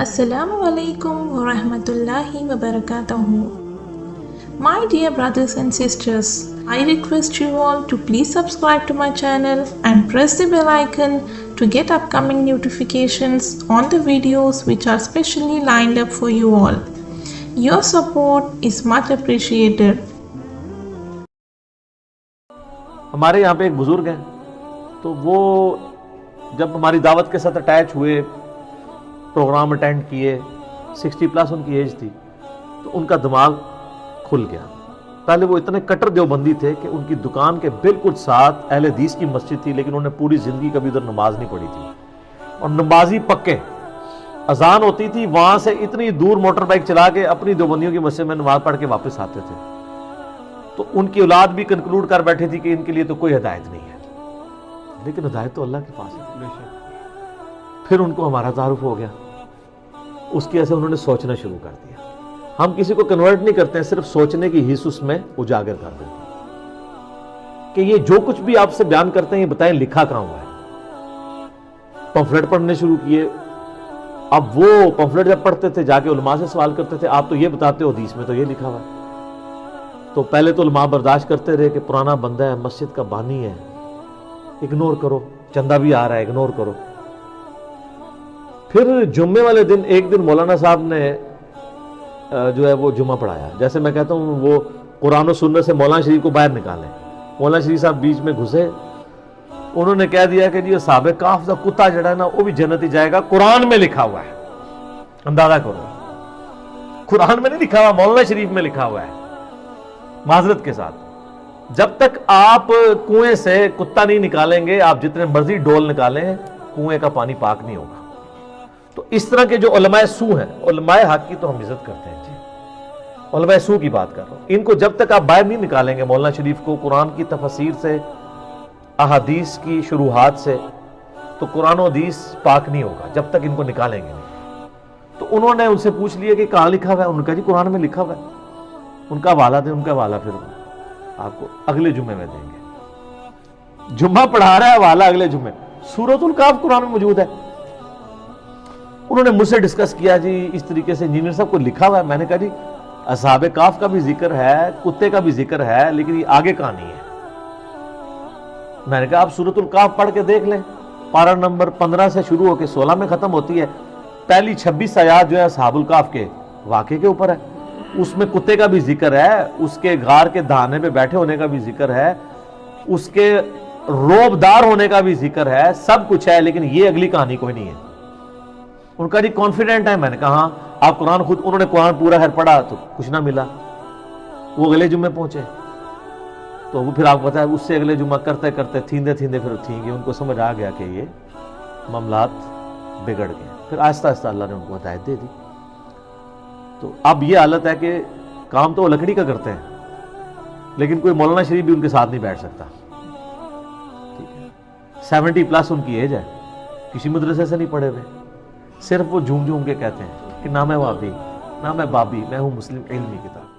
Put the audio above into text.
Assalamu alaikum wa rahmatullahi wa barakatuhu. My dear brothers and sisters, I request you all to please subscribe to my channel and press the bell icon to get upcoming notifications on the videos which are specially lined up for you all. Your support is much appreciated. ہمارے یہاں پہ ایک بزرگ ہیں تو وہ جب ہماری دعوت کے ساتھ اٹیچ ہوئے، پروگرام اٹینڈ کیے، 60 پلس ان کی ایج تھی، تو ان کا دماغ کھل گیا۔ پہلے وہ اتنے کٹر دیوبندی تھے کہ ان کی دکان کے بالکل ساتھ اہل حدیث کی مسجد تھی، لیکن انہوں نے پوری زندگی کبھی ادھر نماز نہیں پڑھی تھی، اور نمازی پکے۔ اذان ہوتی تھی، وہاں سے اتنی دور موٹر بائک چلا کے اپنی دیوبندیوں کی مسجد میں نماز پڑھ کے واپس آتے تھے۔ تو ان کی اولاد بھی کنکلوڈ کر بیٹھے تھی کہ ان کے لیے تو کوئی ہدایت نہیں ہے، لیکن ہدایت تو اللہ کے پاس ہے۔ پھر ان کو ہمارا تعارف ہو گیا، اس کی ایسے انہوں نے سوچنا شروع کر دیا۔ ہم کسی کو کنورٹ نہیں کرتے ہیں، صرف سوچنے کی حص اس میں اجاگر کر دیتے ہیں کہ یہ جو کچھ بھی آپ سے بیان کرتے ہیں یہ بتائیں لکھا کہاں ہوا ہے۔ پمفلٹ پڑھنے شروع کیے۔ اب وہ پمفلٹ جب پڑھتے تھے جا کے علماء سے سوال کرتے تھے، آپ تو یہ بتاتے ہو حدیث میں تو یہ لکھا ہوا ہے۔ تو پہلے تو علماء برداشت کرتے رہے کہ پرانا بندہ ہے، مسجد کا بانی ہے، اگنور کرو، چندہ بھی آ رہا ہے، اگنور کرو۔ پھر جمعے والے دن ایک دن مولانا صاحب نے جو ہے وہ جمعہ پڑھایا۔ جیسے میں کہتا ہوں وہ قرآن و سنت سے مولانا شریف کو باہر نکالیں، مولانا شریف صاحب بیچ میں گھسے، انہوں نے کہہ دیا کہ جی اصحاب کہف کا کتا جڑا ہے نا وہ بھی جنت ہی جائے گا، قرآن میں لکھا ہوا ہے۔ اندازہ کرو، قرآن میں نہیں لکھا ہوا، مولانا شریف میں لکھا ہوا ہے۔ معذرت کے ساتھ جب تک آپ کنویں سے کتا نہیں نکالیں گے، آپ جتنے مرضی ڈول نکالیں، کنویں کا پانی پاک نہیں ہوگا۔ تو اس طرح کے جو علماء سو ہیں، علماء حق کی تو ہم عزت کرتے ہیں جی، علماء سو کی بات کر رہا ہوں، ان کو جب تک آپ باہر نہیں نکالیں گے مولانا شریف کو قرآن کی تفسیر سے، احادیث کی شروحات سے، تو قرآن و حدیث پاک نہیں ہوگا جب تک ان کو نکالیں گے نہیں۔ تو انہوں نے ان سے پوچھ لیا کہ کہاں لکھا ہوا ہے؟ انہوں نے کہا جی قرآن میں لکھا ہوا ہے۔ ان کا حوالہ دیں، ان کا حوالہ پھر آپ کو اگلے جمعے میں دیں گے۔ جمعہ پڑھا رہا ہے، حوالہ اگلے جمعے، سورۃ الکہف قرآن میں موجود ہے۔ انہوں نے مجھ سے ڈسکس کیا جی اس طریقے سے انجینئر صاحب کو لکھا ہوا ہے۔ میں نے کہا جی اصحاب کہف کا بھی ذکر ہے، کتے کا بھی ذکر ہے، لیکن یہ آگے کہانی ہے۔ میں نے کہا آپ سورۃ الکہف پڑھ کے دیکھ لیں، پارہ نمبر 15 سے شروع ہو کے 16 میں ختم ہوتی ہے۔ پہلی 26 آیات جو ہے اصحاب الکہف کے واقعے کے اوپر ہے، اس میں کتے کا بھی ذکر ہے، اس کے غار کے دہانے پہ بیٹھے ہونے کا بھی ذکر ہے، اس کے روبدار ہونے کا بھی ذکر ہے، سب کچھ ہے، لیکن یہ اگلی کہانی کوئی نہیں ہے۔ ان کا جی کانفیڈنٹ ہے؟ میں نے کہا ہاں آپ قرآن خود، انہوں نے قرآن پورا خیر پڑھا تو کچھ نہ ملا، وہ اگلے جمعے پہنچے تو وہ پھر آپ کو بتائیں اس سے اگلے جمعہ کرتے کرتے تھیندے پھر تھیں گے، ان کو سمجھ آ گیا کہ یہ معاملات بگڑ گئے۔ پھر آہستہ آہستہ اللہ نے ان کو ہدایت دے دی۔ تو اب یہ حالت ہے کہ کام تو وہ لکڑی کا کرتے ہیں، لیکن کوئی مولانا شریف بھی ان کے ساتھ نہیں بیٹھ سکتا۔ ٹھیک ہے، 70 پلس ان کی ایج ہے، کسی مدرسے سے نہیں پڑھے ہوئے، صرف وہ جھوم جھوم کے کہتے ہیں کہ نہ میں وابی، نہ میں بابی، میں ہوں مسلم علمی کی طرف۔